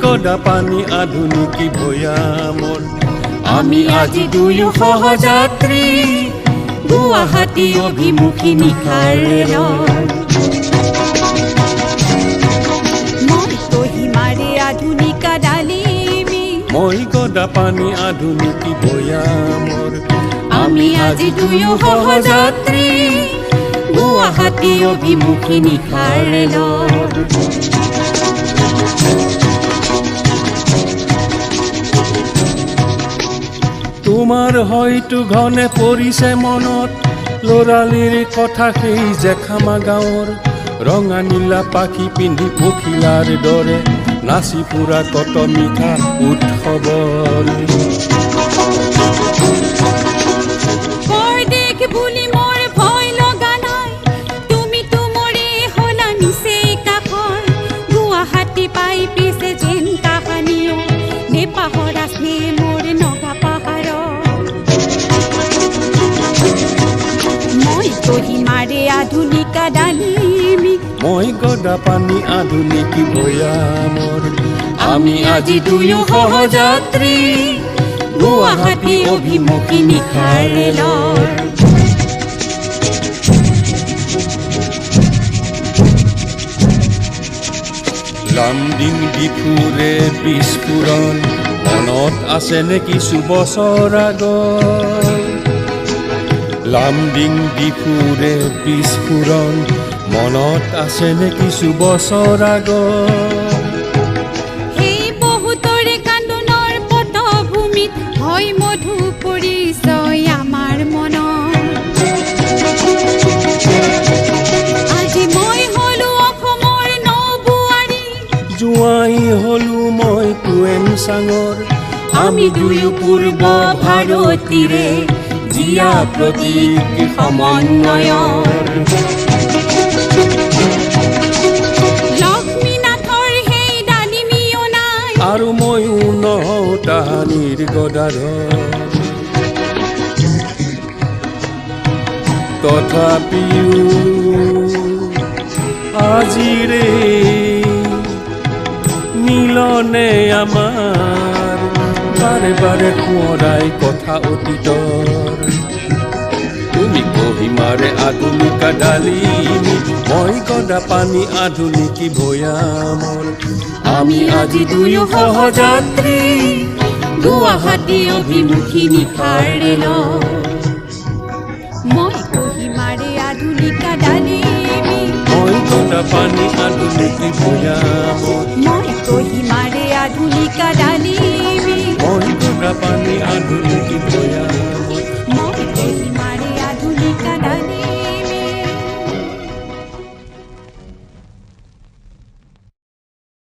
গদা পানী আধুনিক ভৈয়ামৰ আমি আজি দুয়ো সহযাত্ৰী গুৱাহাটী অভিমুখী নিশাৰ ৰেলত মই কহিমাৰে আধুনিকা ডালিমি মই গদা পানী আধুনিক ভৈয়ামৰ আমি আজি দুয়ো সহযাত্ৰী গুৱাহাটী অভিমুখী নিশাৰ ৰেলত তোমাৰ হয়তো ঘনে পৰিছে মনত ল'ৰালিৰ কথা সেই জেখামা গাঁৱৰ ৰঙা নীলা পাখি পিন্ধি পখিলাৰ দৰে নাচি ফুৰা কত মিঠা উৎসৱৰ পৰদেশ বুলি মোৰ ভয় লগা নাই তুমিতো মোৰে হলা নিচেই কাষৰ গুৱাহাটী পাই পিছে যেন কাহানিও নেপাহৰা স্নেহ মোৰ নগা পাহাৰ মই কহিমাৰে আধুনিকা ডালিমি মই গদা পানী আধুনিক ভৈয়ামৰ আমি আজি দুয়ো সহযাত্ৰী গুৱাহাটী অভিমুখী নিশাৰ ৰেলত লামডিং ডিফুৰে বিস্ফোৰণ মনত আছে নে কিছু বছৰ আগত লামডিং ডিফুৰে বিস্ফোৰণ মনত আছে নে কিছু বছৰ আগত সেই বহুতৰে কান্দোনৰ পটভূমিত হয় মধু পৰিচয় আমাৰ মনত আজি মই হলো অসমৰ নৌবোৱাৰী জোৱাই হলো মই কুৱেন চাঙৰ আমি দুয়ো পূৰ্ব ভাৰতীৰে জীয়া প্ৰতীক সমন্বয়ৰ লক্ষ্মীনাথৰ সেই ডালিমিও নাই আৰু ময়ো নহওঁ তাহানিৰ গদাধৰ তথাপিও আজিৰে মিলনে আমাৰ বাৰে বাৰে সোঁৱৰাই কথা অতীতৰ তুমি কহিমাৰে আধুনিকা ডালিমি মই গদা পানী আধুনিক ভৈয়ামৰ আমি আজি দুয়ো সহযাত্ৰী গুৱাহাটী অভিমুখী নিশাৰ ৰেলত মই কহিমাৰে আধুনিকা ডালিমি মই গদা পানী আধুনিক ভৈয়ামৰ মই কহিমাৰে আধুনিকা ডালিমি মই গদা পানী আধুনিক